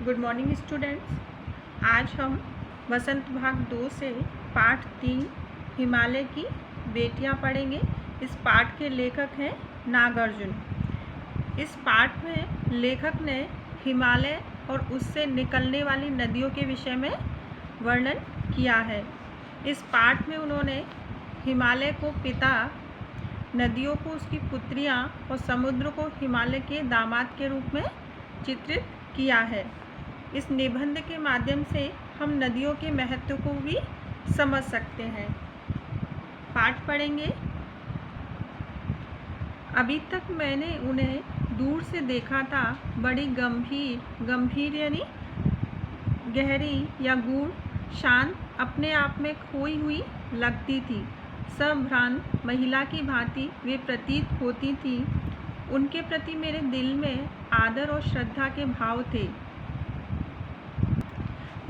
Good morning students. आज हम वसंत भाग 2 से पाठ 3 हिमालय की बेटियां पढ़ेंगे। इस पाठ के लेखक हैं नागार्जुन। इस पाठ में लेखक ने हिमालय और उससे निकलने वाली नदियों के विषय में वर्णन किया है। इस पाठ में उन्होंने हिमालय को पिता, नदियों को उसकी पुत्रियां और समुद्र को हिमालय के दामाद के रूप में चित्रित किया है। इस निबंध के माध्यम से हम नदियों के महत्व को भी समझ सकते हैं। पाठ पढ़ेंगे। अभी तक मैंने उन्हें दूर से देखा था, बड़ी गंभीर यानी गहरी या गूढ़, शांत, अपने आप में खोई हुई लगती थी। संभ्रांत महिला की भांति वे प्रतीत होती थी। उनके प्रति मेरे दिल में आदर और श्रद्धा के भाव थे।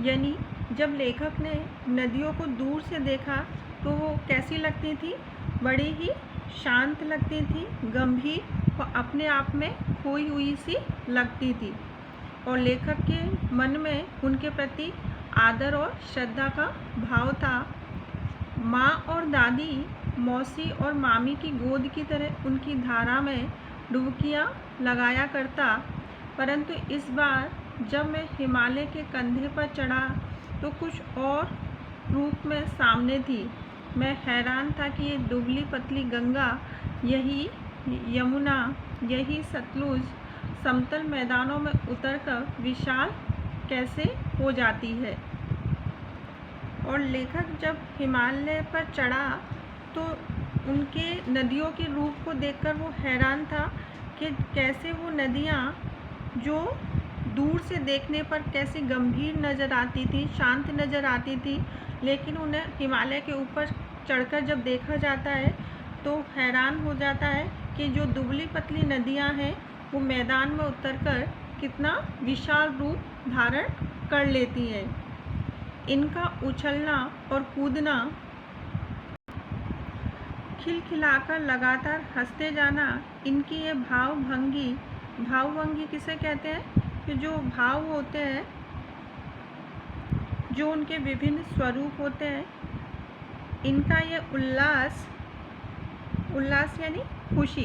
यानी जब लेखक ने नदियों को दूर से देखा तो वो कैसी लगती थी? बड़ी ही शांत लगती थी, गंभीर और अपने आप में खोई हुई सी लगती थी। और लेखक के मन में उनके प्रति आदर और श्रद्धा का भाव था। माँ और दादी, मौसी और मामी की गोद की तरह उनकी धारा में डुबकियाँ लगाया करता। परंतु इस बार जब मैं हिमालय के कंधे पर चढ़ा तो कुछ और रूप में सामने थी। मैं हैरान था कि ये दुबली पतली गंगा, यही यमुना, यही सतलुज समतल मैदानों में उतरकर विशाल कैसे हो जाती है। और लेखक जब हिमालय पर चढ़ा तो उनके नदियों के रूप को देखकर वो हैरान था कि कैसे वो नदियाँ जो दूर से देखने पर कैसी गंभीर नज़र आती थी, शांत नज़र आती थी, लेकिन उन्हें हिमालय के ऊपर चढ़कर जब देखा जाता है तो हैरान हो जाता है कि जो दुबली पतली नदियाँ हैं वो मैदान में उतरकर कितना विशाल रूप धारण कर लेती हैं। इनका उछलना और कूदना, खिलखिलाकर लगातार हंसते जाना, इनकी ये भावभंगी किसे कहते हैं? कि जो भाव होते हैं, जो उनके विभिन्न स्वरूप होते हैं, इनका ये उल्लास यानी खुशी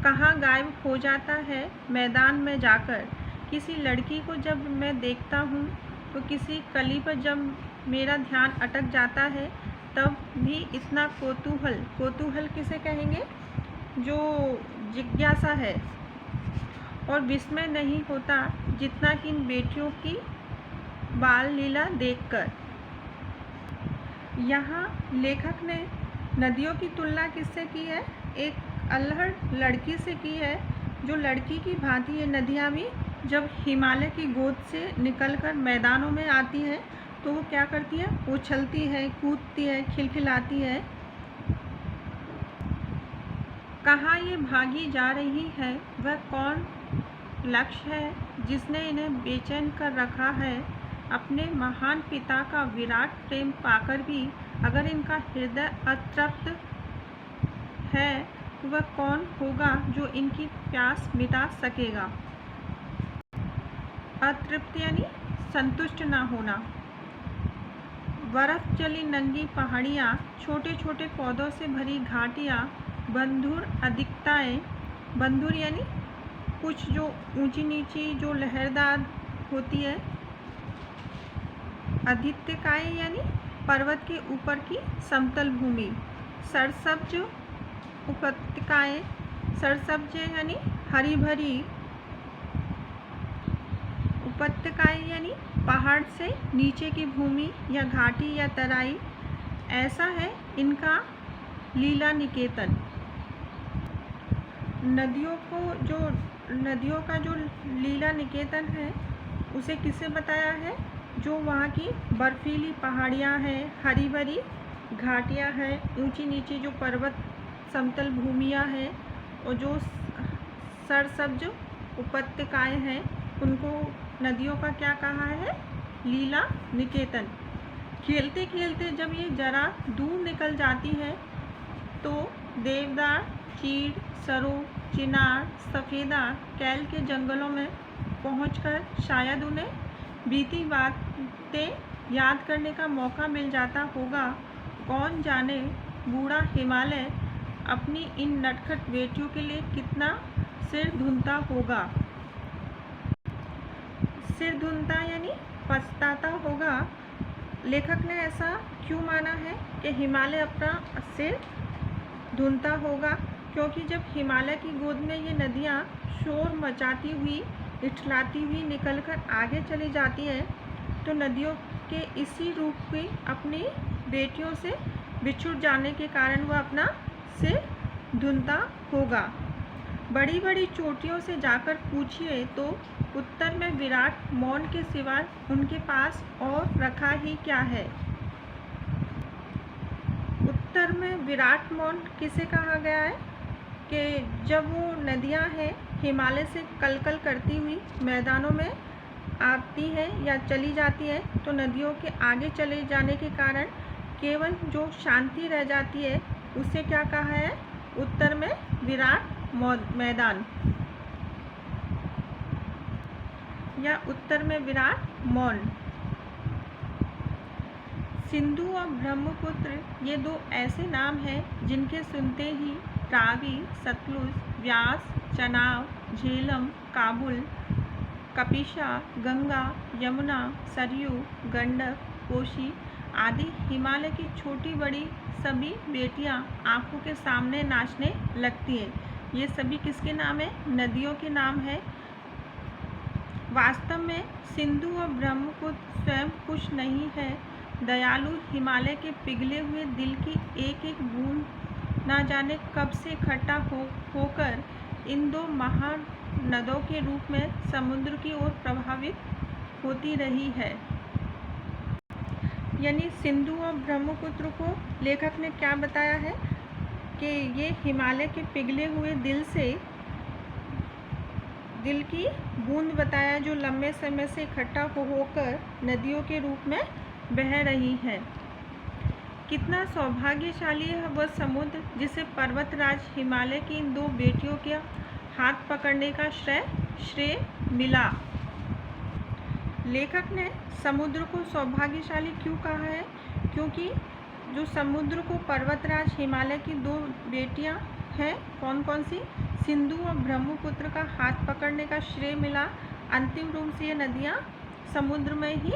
कहाँ गायब हो जाता है मैदान में जाकर। किसी लड़की को जब मैं देखता हूँ तो किसी कली पर जब मेरा ध्यान अटक जाता है तब भी इतना कौतूहल किसे कहेंगे? जो जिज्ञासा है और विस्मय नहीं होता जितना कि इन बेटियों की बाल लीला देखकर। यहाँ लेखक ने नदियों की तुलना किससे की है? एक अल्हड़ लड़की से की है। जो लड़की की भांति ये नदियाँ भी जब हिमालय की गोद से निकलकर मैदानों में आती हैं तो वो क्या करती है? उछलती है, कूदती है, खिलखिलाती है। कहाँ ये भागी जा रही है? वह कौन लक्ष्य है जिसने इन्हें बेचैन कर रखा है? अपने महान पिता का विराट प्रेम पाकर भी अगर इनका हृदय अतृप्त है तो वह कौन होगा जो इनकी प्यास मिटा सकेगा? अतृप्त यानी संतुष्ट ना होना। बर्फ जली नंगी पहाड़ियाँ, छोटे छोटे पौधों से भरी घाटियाँ, बंधुर अधिकताएँ, बंधुर यानी कुछ जो ऊंची नीची जो लहरदार होती है, अधिकताएँ यानी पर्वत के ऊपर की समतल भूमि, सरसब्ज उपत्यकाएँ, सरसब्ज यानी हरी भरी, उपत्यकाएँ यानी पहाड़ से नीचे की भूमि या घाटी या तराई। ऐसा है इनका लीला निकेतन। नदियों का जो लीला निकेतन है उसे किसे बताया है? जो वहाँ की बर्फीली पहाड़ियाँ हैं, हरी भरी घाटियाँ हैं, ऊंची नीची जो पर्वत समतल भूमियाँ हैं और जो सरसब्ज उपत्यकाएँ हैं, उनको नदियों का क्या कहा है? लीला निकेतन। खेलते खेलते जब ये जरा दूर निकल जाती है तो देवदार, चीड़, सरो, चिनार, सफ़ेदा, कैल के जंगलों में पहुंचकर शायद उन्हें बीती बातें याद करने का मौका मिल जाता होगा। कौन जाने बूढ़ा हिमालय अपनी इन नटखट बेटियों के लिए कितना सिर धुनता होगा। सिर धुनता यानी पछताता होगा। लेखक ने ऐसा क्यों माना है कि हिमालय अपना सिर धुनता होगा? क्योंकि जब हिमालय की गोद में ये नदियाँ शोर मचाती हुई, इठलाती हुई निकलकर आगे चली जाती हैं, तो नदियों के इसी रूप की अपनी बेटियों से बिछुड़ जाने के कारण वह अपना सिर धुनता होगा। बड़ी बड़ी चोटियों से जाकर पूछिए तो उत्तर में विराट मौन के सिवा उनके पास और रखा ही क्या है। उत्तर में विराट मौन किसे कहा गया है कि जब वो नदियां हैं हिमालय से कलकल करती हुई मैदानों में आती हैं या चली जाती हैं, तो नदियों के आगे चले जाने के कारण केवल जो शांति रह जाती है उसे क्या कहा है? उत्तर में विराट मैदान या उत्तर में विराट मौन। सिंधु और ब्रह्मपुत्र ये दो ऐसे नाम हैं जिनके सुनते ही रावी, सतलुज, व्यास, चनाब, झेलम, काबुल, कपिशा, गंगा, यमुना, सरयू, गंडक, कोशी आदि हिमालय की छोटी बड़ी सभी बेटियां आंखों के सामने नाचने लगती हैं। ये सभी किसके नाम हैं? नदियों के नाम हैं। वास्तव में सिंधु और ब्रह्मपुत्र स्वयं कुछ नहीं है। दयालु हिमालय के पिघले हुए दिल की एक एक बूंद ना जाने कब से इकट्ठा होकर इन दो महानदों के रूप में समुद्र की ओर प्रवाहित होती रही है। यानी सिंधु और ब्रह्मपुत्र को लेखक ने क्या बताया है कि ये हिमालय के पिघले हुए दिल की बूंद बताया, जो लंबे समय से इकट्ठा होकर नदियों के रूप में बह रही है। कितना सौभाग्यशाली है वह समुद्र जिसे पर्वतराज हिमालय की इन दो बेटियों के हाथ पकड़ने का श्रेय मिला। लेखक ने समुद्र को सौभाग्यशाली क्यों कहा है? क्योंकि जो समुद्र को पर्वतराज हिमालय की दो बेटियां हैं, कौन कौन सी? सिंधु और ब्रह्मपुत्र का हाथ पकड़ने का श्रेय मिला। अंतिम रूप से ये नदियां समुद्र में ही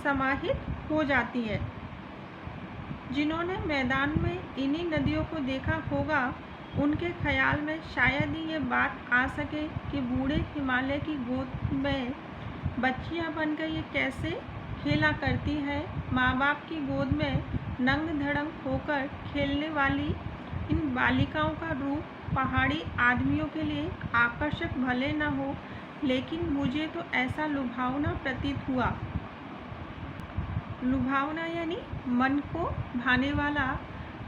समाहित हो जाती है। जिन्होंने मैदान में इन्हीं नदियों को देखा होगा, उनके ख्याल में शायद ही ये बात आ सके कि बूढ़े हिमालय की गोद में बच्चियां बनकर ये कैसे खेला करती है। माँ बाप की गोद में नंग धड़ंग होकर खेलने वाली इन बालिकाओं का रूप पहाड़ी आदमियों के लिए आकर्षक भले न हो, लेकिन मुझे तो ऐसा लुभावना प्रतीत हुआ। लुभावना यानी मन को भाने वाला,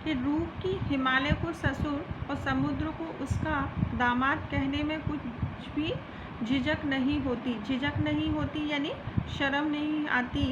कि रूप की हिमालय को ससुर और समुद्र को उसका दामाद कहने में कुछ भी झिझक नहीं होती यानी शर्म नहीं आती।